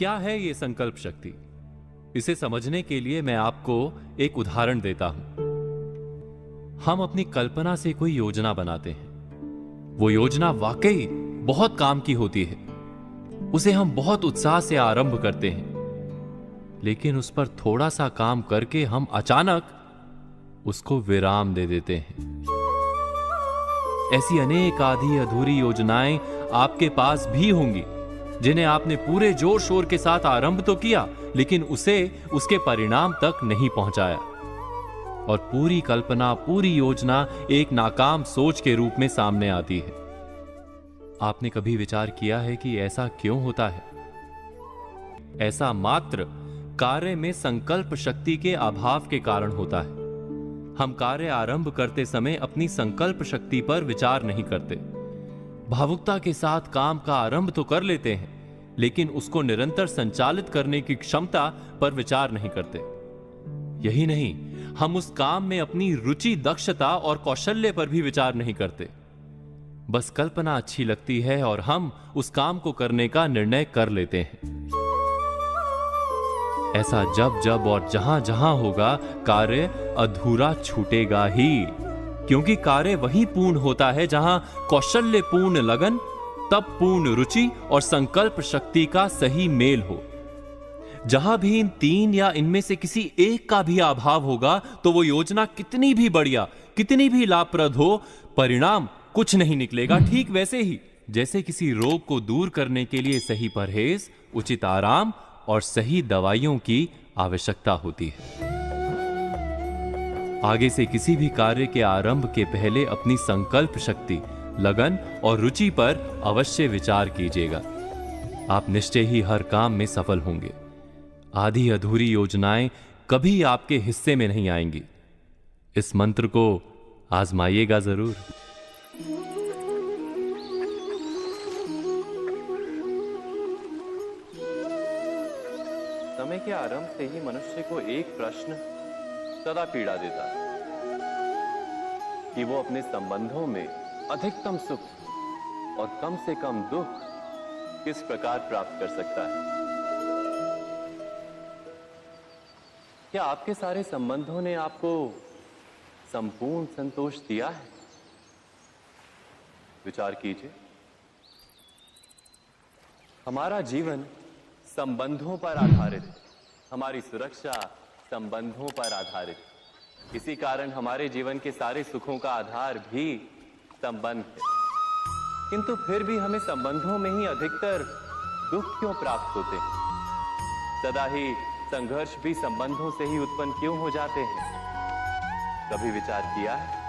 क्या है ये संकल्प शक्ति? इसे समझने के लिए मैं आपको एक उदाहरण देता हूं। हम अपनी कल्पना से कोई योजना बनाते हैं। वो योजना वाकई बहुत काम की होती है। उसे हम बहुत उत्साह से आरंभ करते हैं, लेकिन उस पर थोड़ा सा काम करके हम अचानक उसको विराम दे देते हैं। ऐसी अनेक आधी अधूरी योजनाएं आपके पास भी होंगी, जिन्हें आपने पूरे जोर शोर के साथ आरंभ तो किया, लेकिन उसे उसके परिणाम तक नहीं पहुंचाया। और पूरी कल्पना, पूरी योजना एक नाकाम सोच के रूप में सामने आती है। आपने कभी विचार किया है कि ऐसा क्यों होता है? ऐसा मात्र कार्य में संकल्प शक्ति के अभाव के कारण होता है। हम कार्य आरंभ करते समय अपनी संकल्प शक्ति पर विचार नहीं करते। भावुकता के साथ काम का आरंभ तो कर लेते हैं, लेकिन उसको निरंतर संचालित करने की क्षमता पर विचार नहीं करते। यही नहीं, हम उस काम में अपनी रुचि, दक्षता और कौशल्य पर भी विचार नहीं करते। बस कल्पना अच्छी लगती है और हम उस काम को करने का निर्णय कर लेते हैं। ऐसा जब जब और जहां जहां होगा, कार्य अधूरा छूटेगा ही, क्योंकि कार्य वही पूर्ण होता है जहां कौशल्य पूर्ण लगन, तब पूर्ण रुचि और संकल्प शक्ति का सही मेल हो। जहां भी इन तीन या इनमें से किसी एक का भी अभाव होगा, तो वो योजना कितनी भी बढ़िया, कितनी भी लाभप्रद हो, परिणाम कुछ नहीं निकलेगा। ठीक वैसे ही जैसे किसी रोग को दूर करने के लिए सही परहेज, उचित आराम और सही दवाइयों की आवश्यकता होती है। आगे से किसी भी कार्य के आरंभ के पहले अपनी संकल्प शक्ति, लगन और रुचि पर अवश्य विचार कीजिएगा। आप निश्चय ही हर काम में सफल होंगे। आधी अधूरी योजनाएं कभी आपके हिस्से में नहीं आएंगी। इस मंत्र को आजमाइएगा जरूर। समय के आरंभ से ही मनुष्य को एक प्रश्न सदा पीड़ा देता है कि वो अपने संबंधों में अधिकतम सुख और कम से कम दुख किस प्रकार प्राप्त कर सकता है। क्या आपके सारे संबंधों ने आपको संपूर्ण संतोष दिया है? विचार कीजिए। हमारा जीवन संबंधों पर आधारित है। हमारी सुरक्षा संबंधों पर आधारित है। इसी कारण हमारे जीवन के सारे सुखों का आधार भी संबंध है। किंतु फिर भी हमें संबंधों में ही अधिकतर दुख क्यों प्राप्त होते हैं? सदा ही संघर्ष भी संबंधों से ही उत्पन्न क्यों हो जाते हैं? कभी विचार किया है?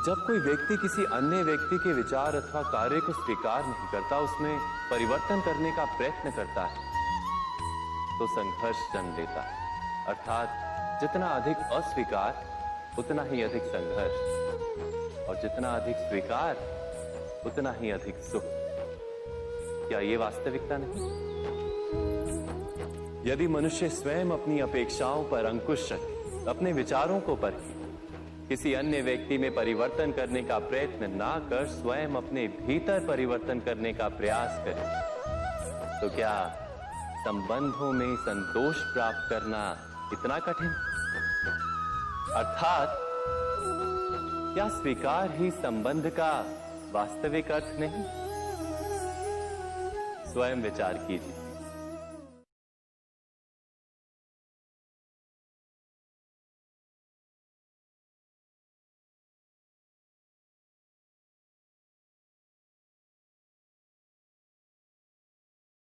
जब कोई व्यक्ति किसी अन्य व्यक्ति के विचार अथवा कार्य को स्वीकार नहीं करता, उसमें परिवर्तन करने का प्रयत्न करता है, तो संघर्ष जन्म लेता है। अर्थात जितना अधिक अस्वीकार, उतना ही अधिक संघर्ष, और जितना अधिक स्वीकार, उतना ही अधिक सुख। क्या ये वास्तविकता नहीं? यदि मनुष्य स्वयं अपनी अपेक्षाओं पर अंकुश रखे, अपने विचारों को परखे, किसी अन्य व्यक्ति में परिवर्तन करने का प्रयत्न ना कर स्वयं अपने भीतर परिवर्तन करने का प्रयास करे, तो क्या संबंधों में संतोष प्राप्त करना इतना कठिन? अर्थात क्या स्वीकार ही संबंध का वास्तविक अर्थ नहीं? स्वयं विचार कीजिए।